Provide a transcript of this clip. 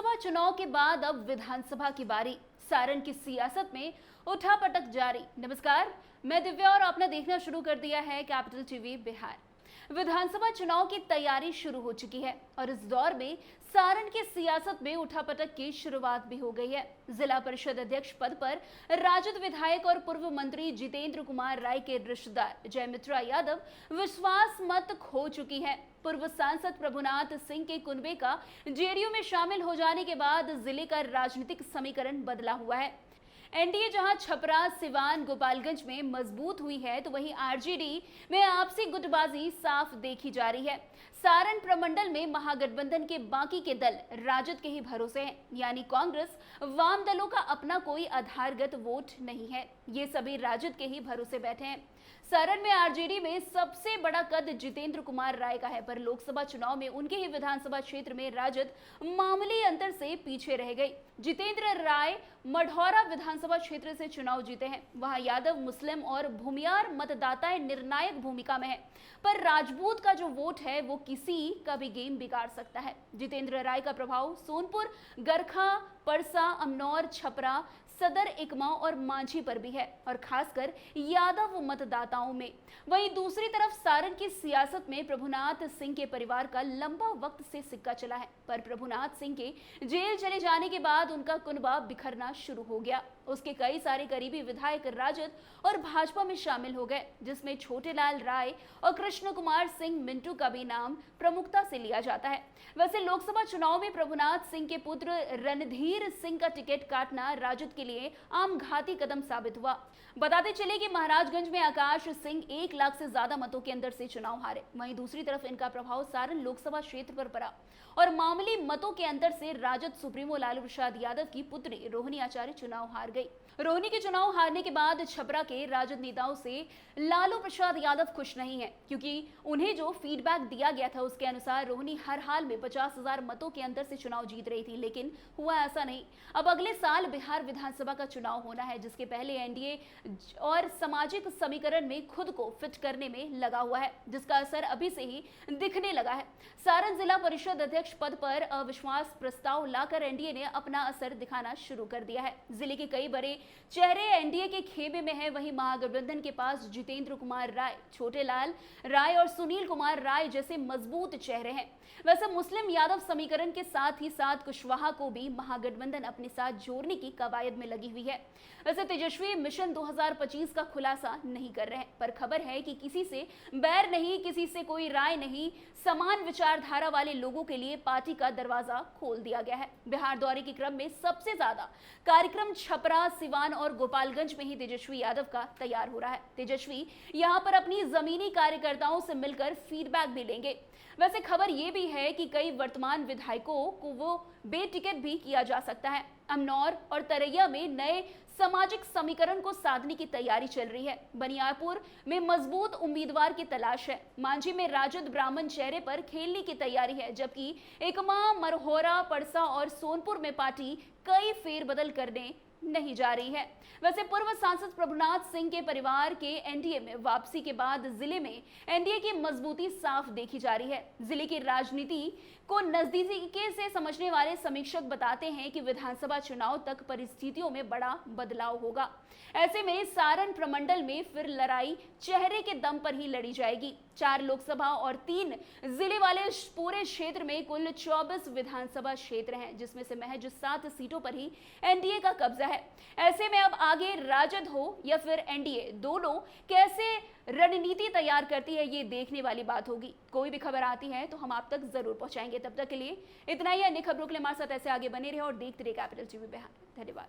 लोकसभा चुनाव के बाद अब विधानसभा की बारी। सारण की सियासत में उठापटक जारी। नमस्कार, मैं दिव्या और आपने देखना शुरू कर दिया है कैपिटल टीवी बिहार। विधानसभा चुनाव की तैयारी शुरू हो चुकी है और इस दौर में सारण की सियासत में उठापटक की शुरुआत भी हो गई है। जिला परिषद अध्यक्ष पद पर राजद विधायक और पूर्व मंत्री जितेंद्र कुमार राय के रिश्तेदार जयमित्रा यादव विश्वास मत खो चुकी है। पूर्व सांसद प्रभुनाथ सिंह के कुनबे का जेडीयू में शामिल हो जाने के बाद जिले का राजनीतिक समीकरण बदला हुआ है। एनडीए जहां छपरा, सिवान, गोपालगंज में मजबूत हुई है, तो वहीं आरजेडी में आपसी गुटबाजी साफ देखी जा रही है। सारण प्रमंडल में महागठबंधन के बाकी के दल राजद के ही भरोसे हैं, यानी कांग्रेस, वाम दलों का अपना कोई आधारगत वोट नहीं है। ये सभी राजद के ही भरोसे बैठे हैं। सारण में आरजेडी में सबसे बड़ा कद जितेंद्र कुमार राय का है, पर लोकसभा चुनाव में उनके ही विधानसभा क्षेत्र में राजद मामूली अंतर से पीछे रह गई। जितेंद्र राय मढ़ौरा विधानसभा क्षेत्र से चुनाव जीते हैं। वहां यादव, मुस्लिम और भूमियार मतदाताएं निर्णायक भूमिका में है, पर राजपूत का जो वोट है वो किसी का भी गेम बिगाड़ सकता है। जितेंद्र राय का प्रभाव सोनपुर, गरखा, परसा, अमनौर, छपरा, सदर, एकमा और मांझी पर भी है, और खासकर यादव मतदाताओं में। वहीं दूसरी तरफ सारण की सियासत में प्रभुनाथ सिंह के परिवार का लंबा वक्त से सिक्का चला है, पर प्रभुनाथ सिंह के जेल चले जाने के बाद उनका कुनबा बिखरना शुरू हो गया। उसके कई सारे करीबी विधायक राजद और भाजपा में शामिल हो गए, जिसमें छोटेलाल राय और कृष्ण कुमार सिंह मिंटू का भी नाम प्रमुखता से लिया जाता है। वैसे लोकसभा चुनाव में प्रभुनाथ सिंह के पुत्र रणधीर सिंह का टिकट काटना राजद के लिए आम घाती कदम साबित हुआ। बताते चले कि महाराजगंज में आकाश सिंह 1 लाख से ज्यादा मतों के अंतर से चुनाव हारे। वहीं दूसरी तरफ इनका प्रभाव सारण लोकसभा क्षेत्र पर पड़ा और मामूली मतों के अंतर से राजद सुप्रीमो लालू प्रसाद यादव की पुत्री रोहिणी आचार्य चुनाव हार गई। रोहिणी के चुनाव हारने के बाद छपरा के राजद नेताओं से लालू प्रसाद यादव खुश नहीं है, क्योंकि उन्हें जो फीडबैक दिया गया था उसके अनुसार रोहिणी हर हाल में 50,000 मतों के अंतर से चुनाव जीत रही थी, लेकिन हुआ ऐसा नहीं। अब अगले साल बिहार विधानसभा का चुनाव होना है, जिसके पहले एनडीए और सामाजिक समीकरण में खुद को फिट करने में लगा हुआ है, जिसका असर अभी से ही दिखने लगा है। सारण जिला परिषद अध्यक्ष पद पर अविश्वास प्रस्ताव लाकर एनडीए ने अपना असर दिखाना शुरू कर दिया है। जिले के कई बड़े चेहरे एनडीए के खेमे में है। वहीं महागठबंधन के पास जितेंद्र कुमार राय, छोटेलाल राय और सुनील कुमार राय जैसे मजबूत चेहरे हैं। वैसे मुस्लिम यादव समीकरण के साथ ही साथ कुशवाहा को भी महागठबंधन अपने साथ जोड़ने की कवायद में लगी हुई है। वैसे तेजस्वी मिशन 2025 का खुलासा नहीं कर रहे हैं, पर खबर है कि किसी से बैर नहीं, किसी से कोई राय नहीं, समान विचारधारा वाले लोगों के लिए पार्टी का दरवाजा खोल दिया गया है। बिहार दौरे के क्रम में सबसे ज्यादा कार्यक्रम छपरा, सिवान और गोपालगंज में ही तेजस्वी यादव का तैयार हो रहा है। तेजस्वी यहां पर अपनी जमीनी कार्यकर्ताओं से मिलकर फीडबैक भी लेंगे। वैसे खबर यह भी है कि कई वर्तमान विधायकों को वो बेटिकट भी किया जा सकता है। अमनौर और तरैया में नए सामाजिक समीकरण को साधने की तैयारी चल रही है। बनियापुर में मजबूत उम्मीदवार की तलाश है। मांझी में राजद ब्राह्मण चेहरे पर खेलने की तैयारी है, जबकि एकमा, मरहोरा, परसा और सोनपुर में पार्टी कई फेरबदल करने नहीं जा रही है। वैसे पूर्व सांसद प्रभुनाथ सिंह के परिवार के एनडीए में वापसी के बाद जिले में एनडीए की मजबूती साफ देखी जा रही है। जिले की राजनीति को नजदीकी से समझने वाले समीक्षक बताते हैं कि विधानसभा चुनाव तक परिस्थितियों में बड़ा बदलाव होगा। ऐसे में सारण प्रमंडल में फिर लड़ाई चेहरे के दम पर ही लड़ी जाएगी। 4 लोकसभा और 3 जिले वाले पूरे क्षेत्र में कुल 24 विधानसभा क्षेत्र हैं, जिसमें से महज 7 सीटों पर ही एनडीए का कब्जा है। ऐसे में अब आगे राजद हो या फिर एनडीए, दोनों कैसे रणनीति तैयार करती है, ये देखने वाली बात होगी। कोई भी खबर आती है तो हम आप तक जरूर पहुंचाएंगे। तब तक के लिए इतना ही। अन्य खबरों के लिए हमारे साथ ऐसे आगे बने रहे और देखते रहे कैपिटल टीवी बिहार। धन्यवाद।